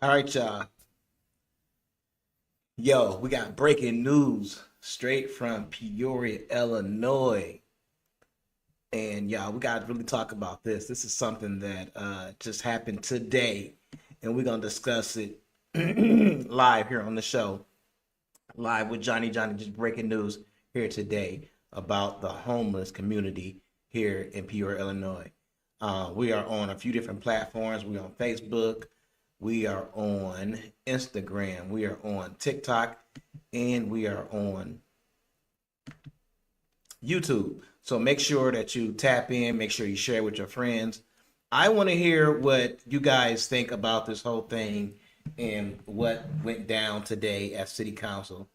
All right, y'all. Yo, we got breaking news straight from Peoria, Illinois. And y'all, we got to really talk about this. This is something that just happened today, and we're going to discuss it live here on the show. Live with Johnny. Johnny, just breaking news here today about the homeless community here in Peoria, Illinois. We are on a few different platforms. We're on Facebook. We are on Instagram. We are on TikTok. And we are on YouTube. So make sure that you tap in. Make sure you share with your friends. I want to hear what you guys think about this whole thing and what went down today at City Council.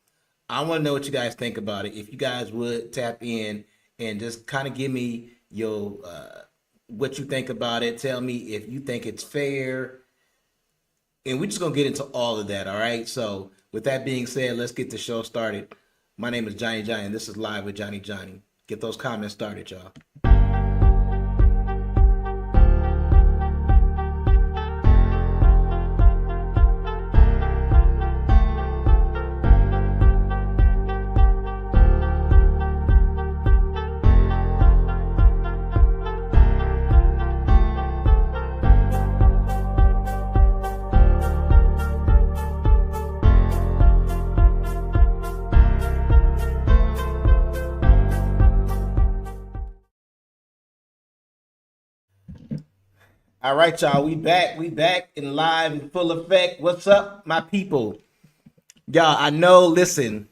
I want to know what you guys think about it. If you guys would tap in and just kind of give me your what you think about it. Tell me if you think it's fair. And we're just going to get into all of that, all right? So with that being said, let's get the show started. My name is Johnny, and this is Live with Johnny. Get those comments started, y'all. All right, y'all. We back in live in full effect. What's up, my people? Y'all, I know, listen,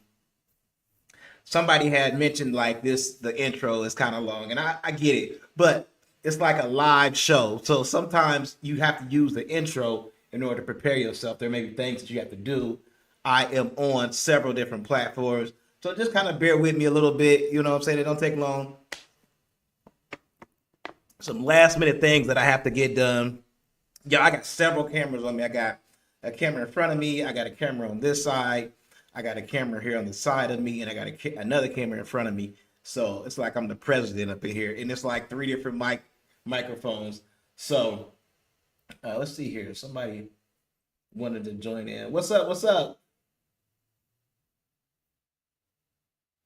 somebody had mentioned like this, the intro is kind of long, and I get it, but it's like a live show. So sometimes you have to use the intro in order to prepare yourself. There may be things that you have to do. I am on several different platforms. So just kind of bear with me a little bit. You know what I'm saying? It don't take long. Some last minute things that I have to get done. Yeah, I got several cameras on me. I got a camera in front of me. I got a camera on this side. I got a camera here on the side of me, and I got another camera in front of me. So it's like I'm the president up in here, and it's like three different microphones. So let's see here. Somebody wanted to join in. What's up? What's up?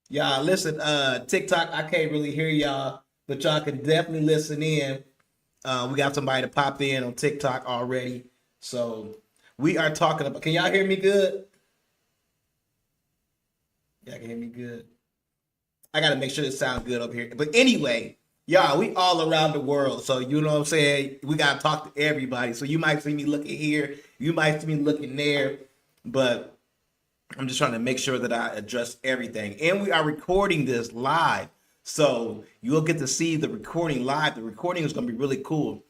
Y'all, listen. TikTok, I can't really hear y'all. But y'all can definitely listen in. We got somebody to pop in on TikTok already. So we are talking about, can y'all hear me good? Y'all can hear me good? I got to make sure it sounds good up here. But anyway, y'all, we all around the world. So you know what I'm saying? We got to talk to everybody. So you might see me looking here. You might see me looking there. But I'm just trying to make sure that I address everything. And we are recording this live. So you'll get to see the recording live. The recording is going to be really cool.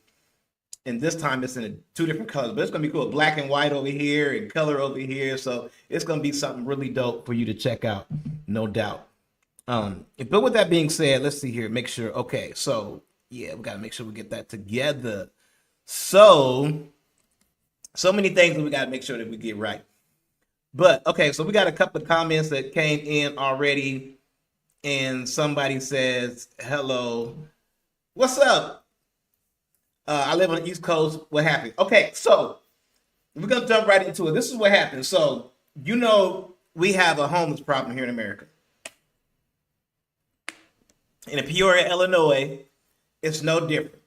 And this time it's in two different colors, but it's going to be cool. Black and white over here and color over here. So it's going to be something really dope for you to check out, no doubt. But with that being said, let's see here. Make sure. Okay, so yeah, we got to make sure we get that together. So many things that we got to make sure that we get right. But okay, so we got a couple of comments that came in already. And somebody says, hello, what's up? I live on the East Coast. What happened? Okay, so we're going to jump right into it. This is what happened. So, you know, we have a homeless problem here in America. In Peoria, Illinois, it's no different.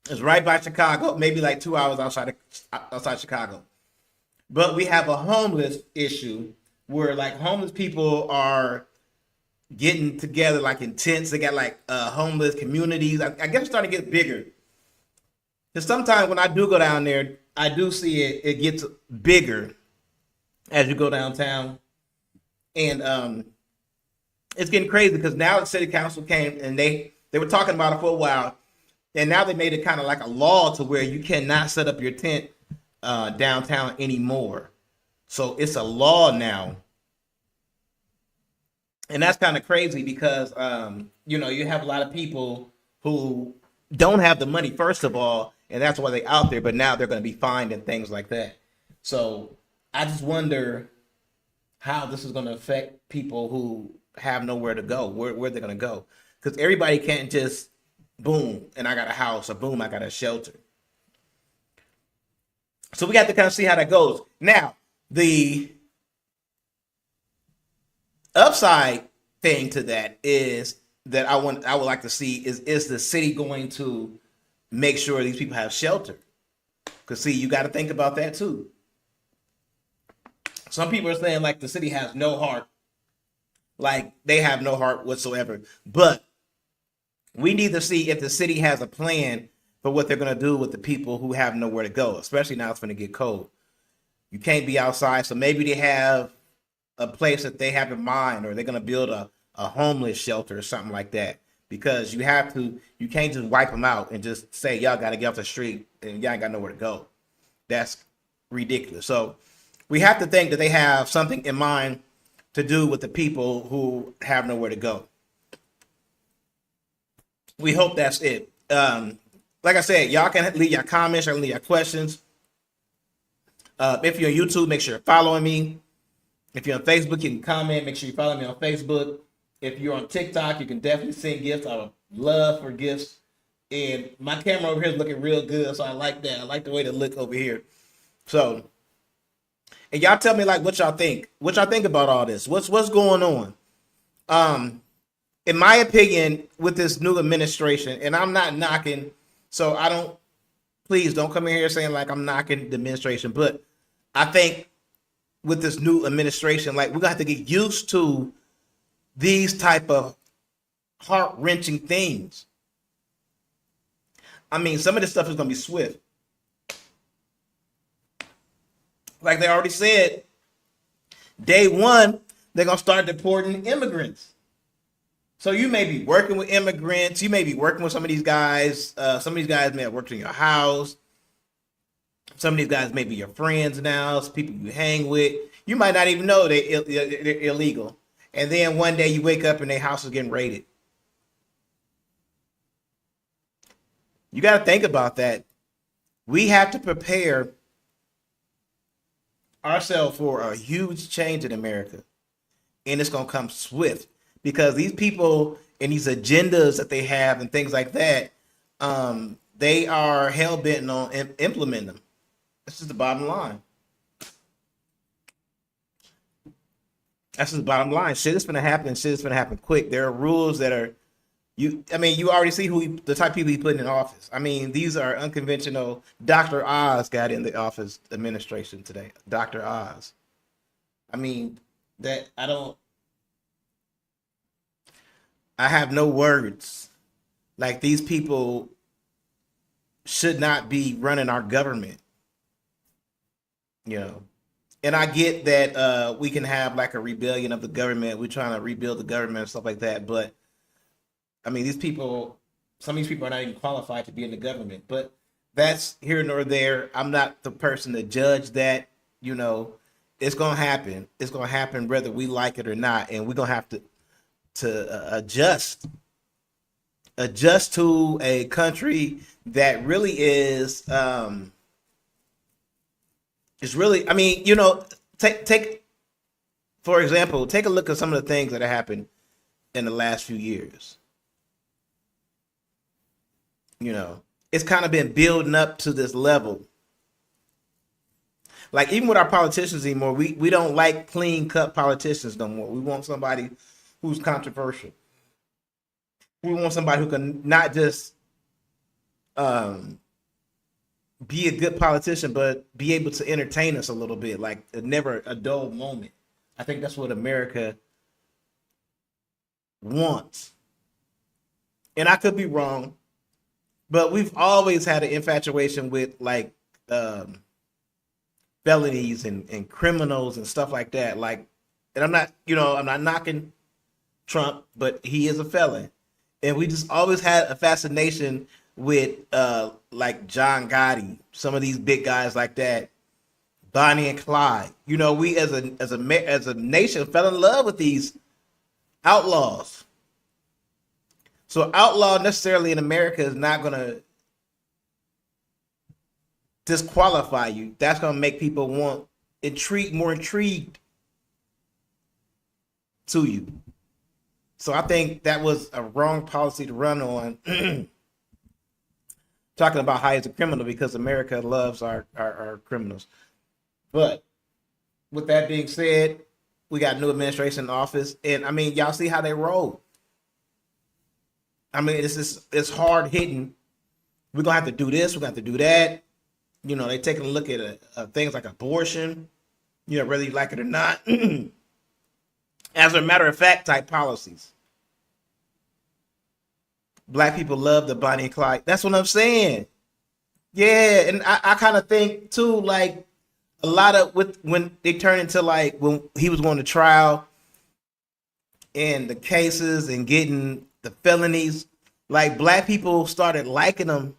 It's right by Chicago, maybe like 2 hours outside Chicago. But we have a homeless issue where like homeless people are getting together like in tents. They got like homeless communities. I guess it's starting to get bigger. Because sometimes when I do go down there, I do see it gets bigger as you go downtown. And it's getting crazy because now the city council came and they were talking about it for a while. And now they made it kind of like a law to where you cannot set up your tent downtown anymore. So it's a law now. And that's kind of crazy because, you know, you have a lot of people who don't have the money, first of all, and that's why they're out there. But now they're going to be fined and things like that. So I just wonder how this is going to affect people who have nowhere to go, where they're going to go. Because everybody can't just, boom, and I got a house, or boom, I got a shelter. So we got to kind of see how that goes. Now, the upside thing to that is that I would like to see is the city going to make sure these people have shelter? Because see, you got to think about that too. Some people are saying like the city has no heart, like they have no heart whatsoever. But we need to see if the city has a plan for what they're going to do with the people who have nowhere to go, especially now it's going to get cold. You can't be outside, so maybe they have a place that they have in mind, or they're going to build a homeless shelter or something like that. Because you can't just wipe them out and just say y'all got to get off the street and y'all ain't got nowhere to go. That's ridiculous. So we have to think that they have something in mind to do with the people who have nowhere to go. We hope that's it. Like I said, y'all can leave your comments or leave your questions. If you're on YouTube, make sure you're following me. If you're on Facebook, you can comment. Make sure you follow me on Facebook. If you're on TikTok, you can definitely send gifts. I would love for gifts. And my camera over here is looking real good, so I like that. I like the way to look over here. So, and y'all tell me like what y'all think. What y'all think about all this? What's going on? In my opinion, with this new administration, and I'm not knocking, so please don't come in here saying like I'm knocking the administration, but I think with this new administration, like we're gonna have to get used to these type of heart-wrenching things. I mean, some of this stuff is gonna be swift. Like they already said, day one, they're gonna start deporting immigrants. So you may be working with immigrants. You may be working with some of these guys. Some of these guys may have worked in your house. Some of these guys may be your friends now. Some people you hang with. You might not even know they're illegal. And then one day you wake up and their house is getting raided. You got to think about that. We have to prepare ourselves for a huge change in America. And it's going to come swift. Because these people and these agendas that they have and things like that, they are hell-bent on implementing them. This is the bottom line. That's just the bottom line. Shit is going to happen, and shit is going to happen quick. There are rules that are, you already see the type of people he put in office. I mean, these are unconventional. Dr. Oz got in the office administration today. Dr. Oz. I mean, I have no words. Like these people should not be running our government. And I get that we can have like a rebellion of the government. We're trying to rebuild the government and stuff like that. But I mean, some of these people are not even qualified to be in the government. But that's here nor there. I'm not the person to judge that. It's gonna happen. It's gonna happen whether we like it or not, and we're gonna have to adjust to a country that really is really, take for example, take a look at some of the things that have happened in the last few years. It's kind of been building up to this level. Like even with our politicians anymore, we don't like clean cut politicians no more. We want somebody who's controversial. We want somebody who can not just be a good politician, but be able to entertain us a little bit, like never a dull moment. I think that's what America wants. And I could be wrong, but we've always had an infatuation with like felonies and criminals and stuff like that. Like, and I'm not knocking Trump, but he is a felon. And we just always had a fascination with like John Gotti, some of these big guys like that, Bonnie and Clyde. We as a nation fell in love with these outlaws. So outlaw necessarily in America is not going to disqualify you. That's going to make people more intrigued to you. So I think that was a wrong policy to run on. talking about how he's a criminal because America loves our criminals. But with that being said, we got new administration in office, and I mean, y'all see how they roll. I mean, it's hard hitting. We're gonna have to do this. We're gonna have to do that. You know, they taking a look at things like abortion. You know, whether you like it or not. As a matter of fact, type policies. Black people love the Bonnie and Clyde. That's what I'm saying. Yeah, and I kind of think too, like a lot of when they turn into like when he was going to trial and the cases and getting the felonies, like black people started liking him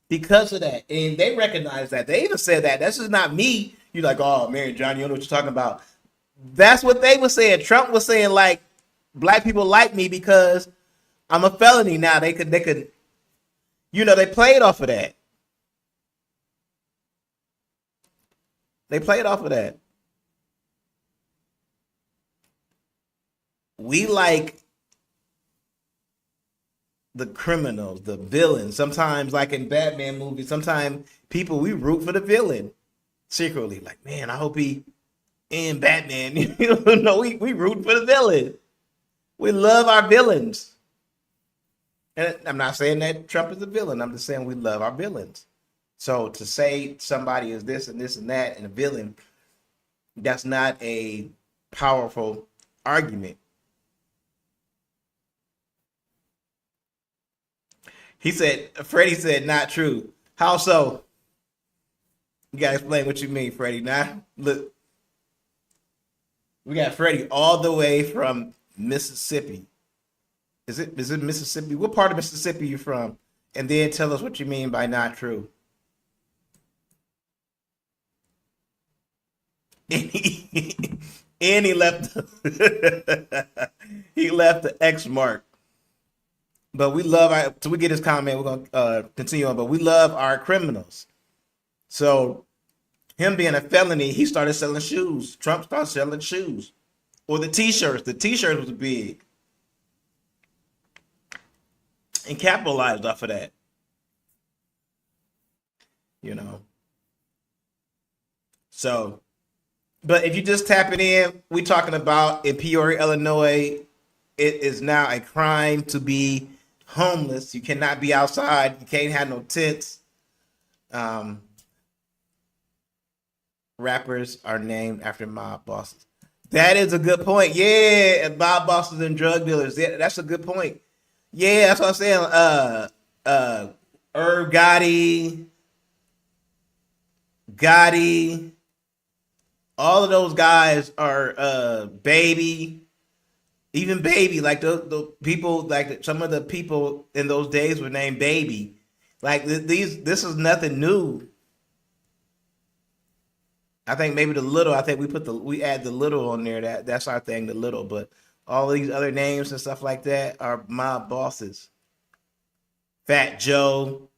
because of that, and they recognize that. They even said that. That's just not me. You're like, oh man, Johnny, you know what you're talking about. That's what they were saying. Trump was saying like, black people like me because I'm a felony now. They could, you know, they played off of that. They played off of that. We like the criminals, the villains. Sometimes, like in Batman movies, sometimes people we root for the villain secretly. Like, man, I hope he in Batman. You know, we root for the villain. We love our villains. And I'm not saying that Trump is a villain. I'm just saying we love our villains. So to say somebody is this and this and that and a villain, that's not a powerful argument. Freddie said, not true. How so? You gotta explain what you mean, Freddie. Now, look, we got Freddie all the way from Mississippi. Is it Mississippi? What part of Mississippi you from? And then tell us what you mean by not true. And he left he left the X mark. But we love our, till we get his comment, we're gonna continue on. But we love our criminals. So him being a felony, he started selling shoes. Trump started selling shoes. Or the t-shirts. The t-shirts was big. And capitalized off of that. You know. So, but if you just tap it in, we talking about in Peoria, Illinois, it is now a crime to be homeless. You cannot be outside. You can't have no tents. Rappers are named after mob bosses. That is a good point. Yeah, mob bosses and drug dealers. Yeah, that's a good point. Yeah, that's what I'm saying. Herb Gotti, all of those guys are Baby, even Baby. Like the people, like some of the people in those days were named Baby. Like this is nothing new. I think maybe the Little. I think we add the Little on there. That's our thing, the Little. But all these other names and stuff like that are mob bosses. Fat Joe.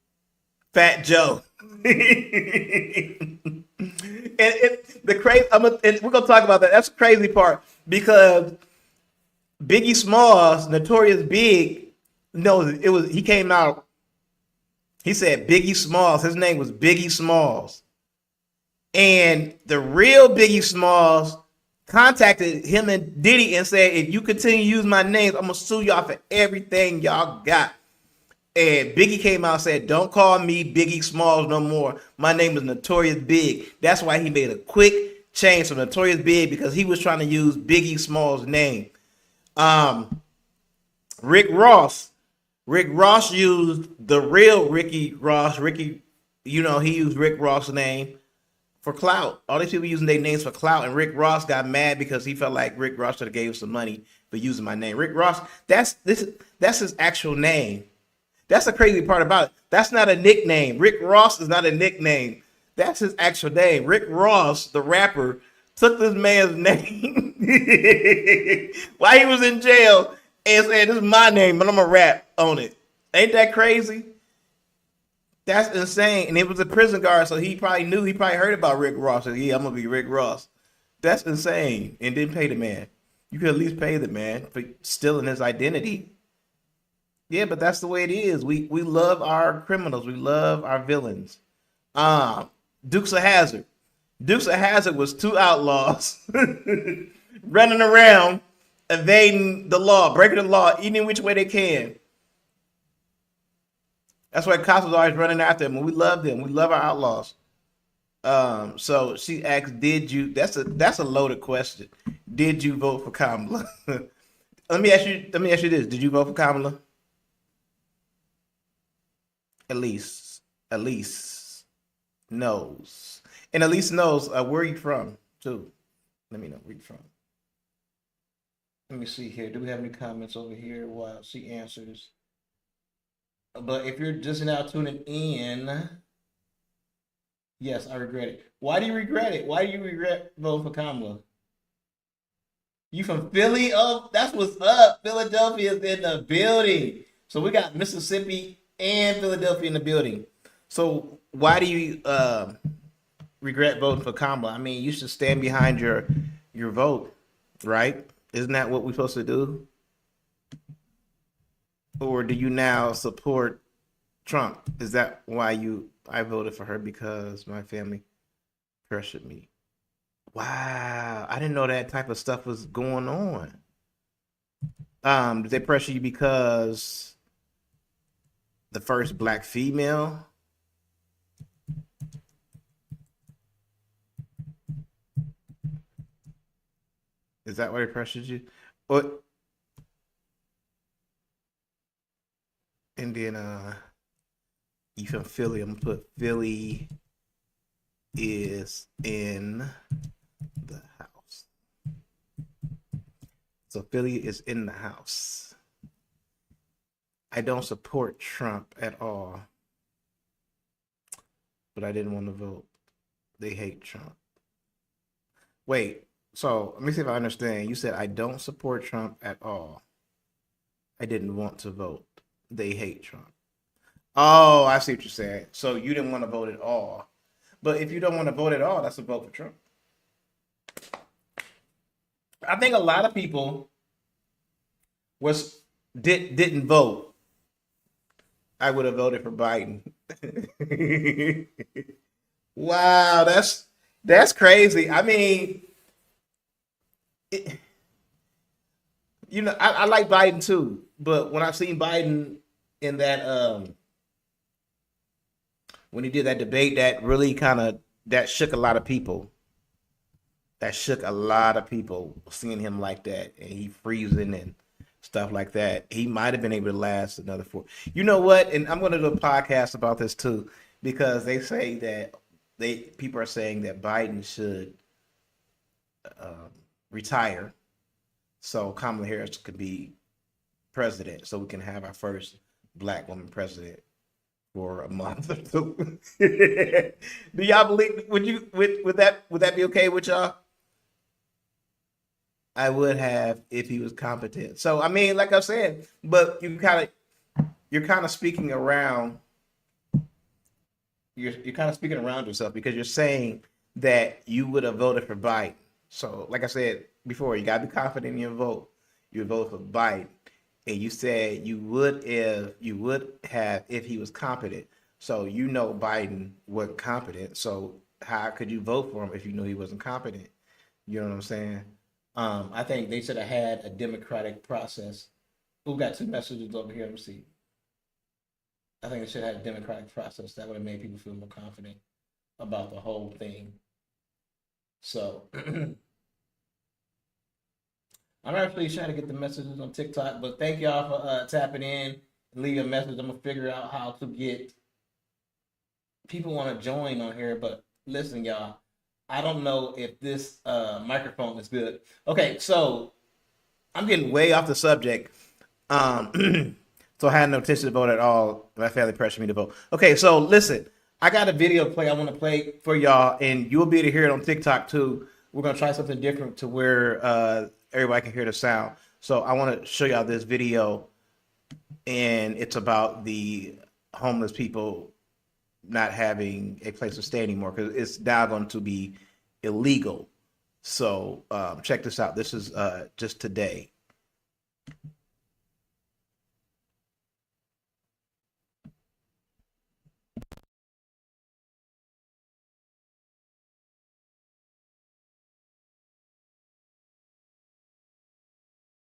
And the crazy. We're gonna talk about that. That's the crazy part because Biggie Smalls, Notorious Big. No, it was. He came out. He said Biggie Smalls. His name was Biggie Smalls. And the real Biggie Smalls contacted him and Diddy and said, if you continue to use my names, I'm going to sue y'all for everything y'all got. And Biggie came out and said, don't call me Biggie Smalls no more. My name is Notorious Big. That's why he made a quick change from Notorious Big, because he was trying to use Biggie Smalls' name. Rick Ross used the real Ricky Ross. He used Rick Ross' name for clout. All these people using their names for clout, and Rick Ross got mad because he felt like Rick Ross should have gave some money for using my name. Rick Ross, that's his actual name. That's the crazy part about it. That's not a nickname. Rick Ross is not a nickname. That's his actual name. Rick Ross, the rapper, took this man's name while he was in jail and said, this is my name, but I'm gonna rap on it. Ain't that crazy? That's insane. And it was a prison guard, so he probably heard about Rick Ross. So yeah, I'm gonna be Rick Ross. That's insane. And didn't pay the man. You could at least pay the man for stealing his identity. Yeah, but that's the way it is. We love our criminals. We love our villains. Um, Dukes of Hazard. Dukes of Hazard was two outlaws running around, evading the law, breaking the law, any which way they can. That's why cops was always running after them. We love them. We love our outlaws. So she asked, "Did you?" That's a loaded question. Did you vote for Kamala? Let me ask you. Let me ask you this: Did you vote for Kamala? Elise. Elise knows, and Elise knows where are you from too. Let me know where you from. Let me see here. Do we have any comments over here while she answers? But if you're just now tuning in, yes, I regret it. Why do you regret it? Why do you regret voting for Kamala? You from Philly? Oh, that's what's up. Philadelphia's in the building. So we got Mississippi and Philadelphia in the building. So why do you regret voting for Kamala? I mean, you should stand behind your vote, right? Isn't that what we're supposed to do? Or do you now support Trump? Is that why I voted for her because my family pressured me? Wow, I didn't know that type of stuff was going on. Did they pressure you because the first black female? Is that why they pressured you? Or and then you from Philly? I'm gonna put Philly is in the house. So Philly is in the house. I don't support Trump at all, but I didn't want to vote. They hate Trump. Wait, so let me see if I understand. You said I don't support Trump at all. I didn't want to vote. They hate Trump. Oh, I see what you're saying. So you didn't want to vote at all. But if you don't want to vote at all, that's a vote for Trump. I think a lot of people was didn't vote. I would have voted for Biden. Wow, that's crazy. I mean, it, I like Biden too, but when I've seen Biden in that when he did that debate, that really kind of that shook a lot of people. That shook a lot of people seeing him like that, and he freezing and stuff like that. He might have been able to last another four. You know what? And I'm going to do a podcast about this too, because they say that people are saying that Biden should retire so Kamala Harris could be president, so we can have our first black woman president for a month or two. Do y'all believe? Would that be okay with y'all? I would have if he was competent. So I mean, like I said, but you're kind of speaking around. You're kind of speaking around yourself because you're saying that you would have voted for Biden. So, like I said before, you got to be confident in your vote. You vote for Biden, and you said you would have if he was competent. So Biden wasn't competent. So how could you vote for him if you knew he wasn't competent? You know what I'm saying? I think they should have had a democratic process. Who got two messages over here? Let me see. I think they should have had a democratic process that would have made people feel more confident about the whole thing. So I'm actually trying to get the messages on TikTok, but thank y'all for tapping in and leaving a message. I'm gonna figure out how to get people want to join on here, but listen, y'all, I don't know if this microphone is good. Okay, so I'm getting way off the subject. So I had no intention to vote at all. My family pressured me to vote. Okay, so listen, I got a video play I want to play for y'all, and you'll be able to hear it on TikTok too. We're gonna try something different to where everybody can hear the sound. So I want to show y'all this video, and it's about the homeless people not having a place to stay anymore because it's now going to be illegal. So check this out. This is just today.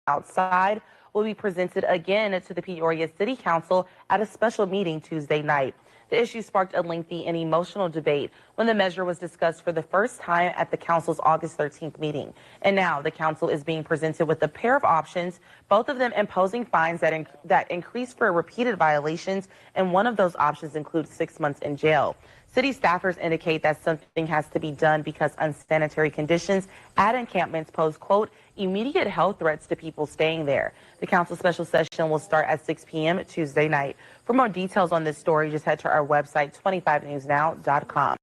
outside will be presented again to the Peoria City Council at a special meeting Tuesday night. The issue sparked a lengthy and emotional debate when the measure was discussed for the first time at the council's August 13th meeting. And now the council is being presented with a pair of options, both of them imposing fines that increase for repeated violations, and one of those options includes 6 months in jail. City staffers indicate that something has to be done because unsanitary conditions at encampments pose, quote, immediate health threats to people staying there. The council special session will start at 6 p.m. Tuesday night. For more details on this story, just head to our website, 25newsnow.com.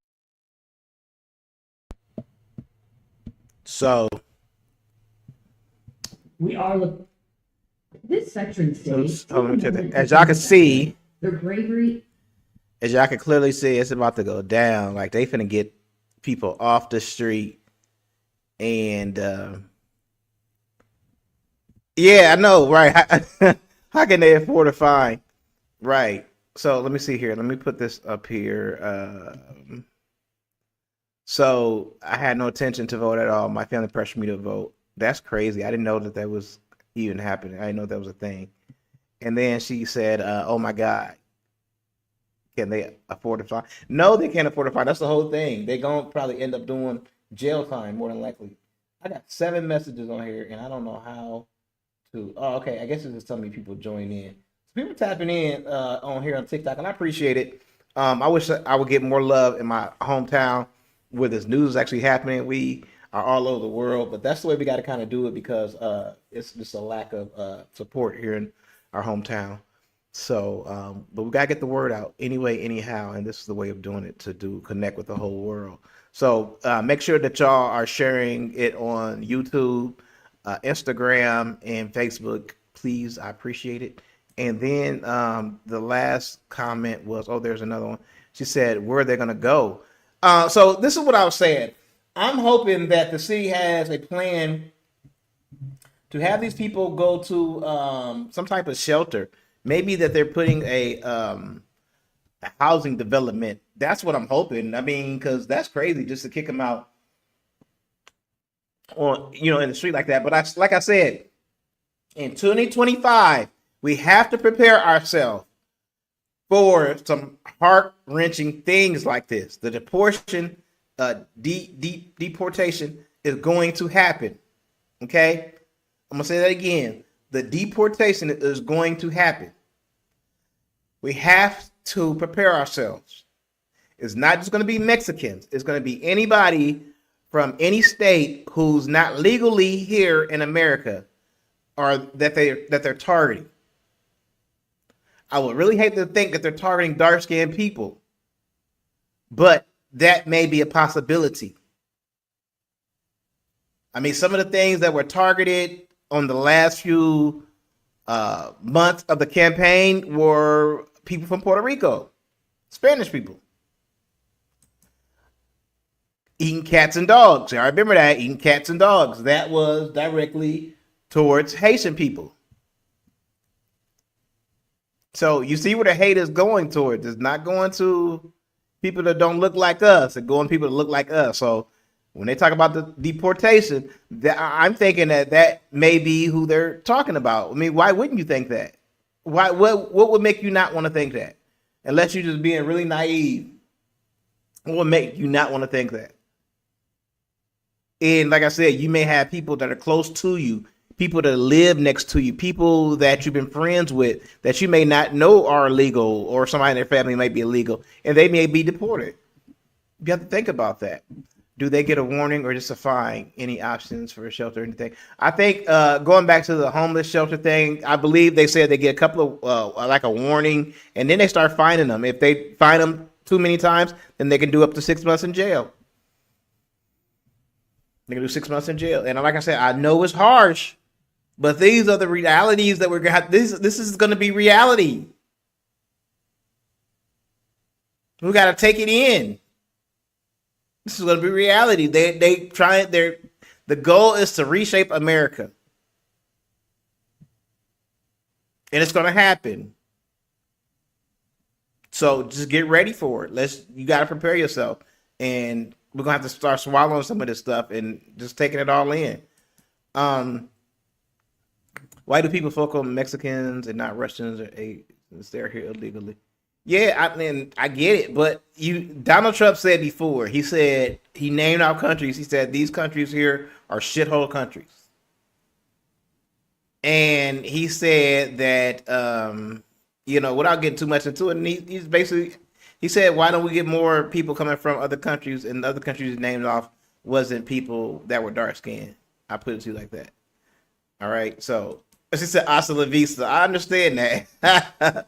So We are this veteran state. as y'all can see, Their bravery. as y'all can clearly see, it's about to go down. Like they finna get people off the street, and yeah, I know, right? How can they afford a fine, right? So let me see here. Let me put this up here. So I had no intention to vote at all. My family pressured me to vote. That's crazy. I didn't know that was even happening. I didn't know that was a thing. And then she said, "Oh my God, can they afford a fine?" No, they can't afford a fine. That's the whole thing. They're gonna probably end up doing jail time more than likely. I got 7 messages on here, and I don't know how to. Oh, okay. I guess it's just telling me people join in. So people tapping in on here on TikTok, and I appreciate it. I wish I would get more love in my hometown where this news is actually happening. We are all over the world, but that's the way we got to kind of do it because it's just a lack of support here in our hometown. So, but we gotta get the word out anyway, anyhow, and this is the way of doing it to connect with the whole world. So make sure that y'all are sharing it on YouTube, Instagram, and Facebook. Please, I appreciate it. And then the last comment was, oh, there's another one. She said, where are they gonna go? So this is what I was saying. I'm hoping that the city has a plan to have these people go to some type of shelter. Maybe that they're putting a housing development. That's what I'm hoping. I mean, because that's crazy just to kick them out on in the street like that. But like I said, in 2025, we have to prepare ourselves for some heart-wrenching things like this. The deportation is going to happen. Okay? I'm going to say that again. The deportation is going to happen. We have to prepare ourselves. It's not just going to be Mexicans. It's going to be anybody from any state who's not legally here in America or that they're targeting. I would really hate to think that they're targeting dark-skinned people, but that may be a possibility. I mean, some of the things that were targeted on the last few months of the campaign were people from Puerto Rico, Spanish people. Eating cats and dogs. I remember that, eating cats and dogs. That was directly towards Haitian people. So you see where the hate is going towards. It's not going to people that don't look like us. It's going to people that look like us. So when they talk about the deportation, I'm thinking that may be who they're talking about. I mean, why wouldn't you think that? What would make you not want to think that? Unless you're just being really naive. What would make you not want to think that? And like I said, you may have people that are close to you, people that live next to you, people that you've been friends with that you may not know are illegal, or somebody in their family might be illegal, and they may be deported. You have to think about that. Do they get a warning or just a fine? Any options for a shelter or anything? I think going back to the homeless shelter thing, I believe they said they get a couple of like a warning, and then they start fining them. If they fine them too many times, then they can do up to 6 months in jail. They can do 6 months in jail. And like I said, I know it's harsh, but these are the realities that we're gonna have. This is going to be reality. We got to take it in. This is going to be reality. The goal is to reshape America. And it's going to happen. So just get ready for it. You got to prepare yourself. And we're going to have to start swallowing some of this stuff and just taking it all in. Why do people focus on Mexicans and not Russians or Asians? They're here illegally. Yeah, I mean, I get it, but Donald Trump said before, he said, he named our countries. He said, these countries here are shithole countries. And he said that, without getting too much into it, and he's basically, he said, why don't we get more people coming from other countries, and the other countries named off wasn't people that were dark skinned. I put it to you like that. All right. So she said hasta la vista. I understand that.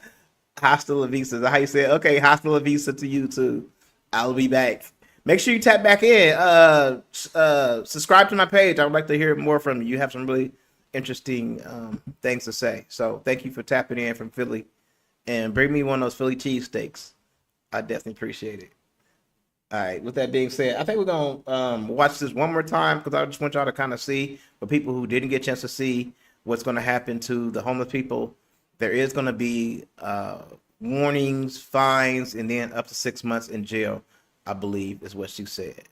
Hasta la vista. Is that how you say it? Okay, hasta la vista to you too. I'll be back. Make sure you tap back in. Subscribe to my page. I would like to hear more from you. You have some really interesting things to say. So thank you for tapping in from Philly. And bring me one of those Philly cheesesteaks. I definitely appreciate it. All right. With that being said, I think we're gonna watch this one more time because I just want y'all to kind of see, for people who didn't get a chance to see, what's going to happen to the homeless people. There is going to be warnings, fines, and then up to 6 months in jail, I believe, is what she said.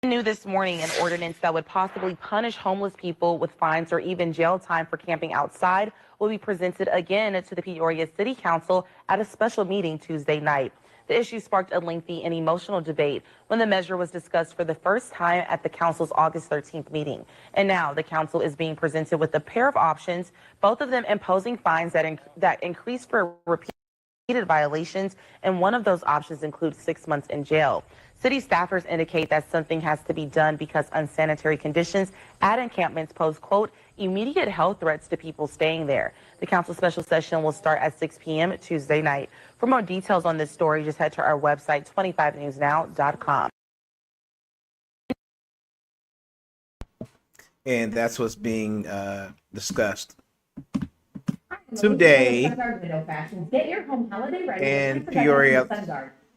New this morning, an ordinance that would possibly punish homeless people with fines or even jail time for camping outside will be presented again to the Peoria City Council at a special meeting Tuesday night. The issue sparked a lengthy and emotional debate when the measure was discussed for the first time at the council's August 13th meeting. And now the council is being presented with a pair of options, both of them imposing fines that increase for repeated violations, and one of those options includes 6 months in jail. City staffers indicate that something has to be done because unsanitary conditions at encampments pose, quote, immediate health threats to people staying there. The council special session will start at 6 p.m. Tuesday night. For more details on this story, just head to our website, 25newsnow.com. And that's what's being discussed today Get your home holiday ready in Peoria.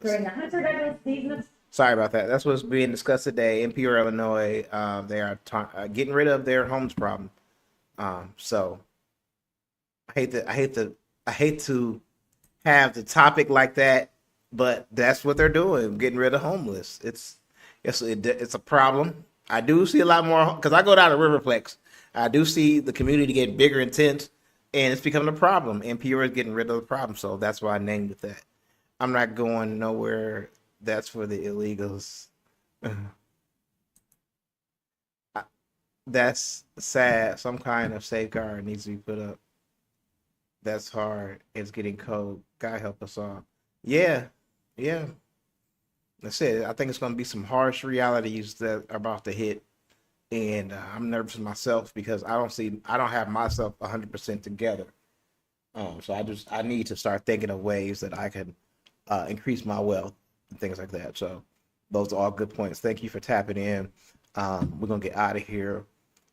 during the hunter season. Sorry about that. That's what's being discussed today in Peoria, Illinois. They are getting rid of their homeless problem. So I hate to have the topic like that, but that's what they're doing, getting rid of homeless. It's a problem. I do see a lot more because I go down to Riverplex. I do see the community get bigger and intense, and it's becoming a problem. And Peoria is getting rid of the problem, so that's why I named it that. I'm not going nowhere. That's for the illegals. That's sad. Some kind of safeguard needs to be put up. That's hard. It's getting cold. God help us all. Yeah, yeah. That's it. I think it's going to be some harsh realities that are about to hit, and I'm nervous myself because I don't have myself 100% together. So I need to start thinking of ways that I can increase my wealth and things like that. So those are all good points. Thank you for tapping in. We're gonna get out of here.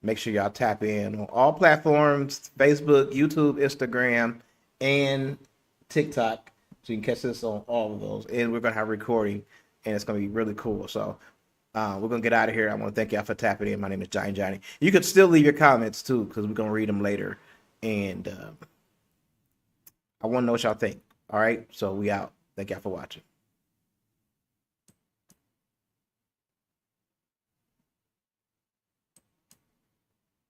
Make sure y'all tap in on all platforms: Facebook, YouTube, Instagram, and TikTok. So you can catch this on all of those. And we're gonna have recording, and it's gonna be really cool. So we're gonna get out of here. I want to thank y'all for tapping in. My name is Johnny. You could still leave your comments too, because we're gonna read them later. And I want to know what y'all think. All right. So we out. Thank y'all for watching.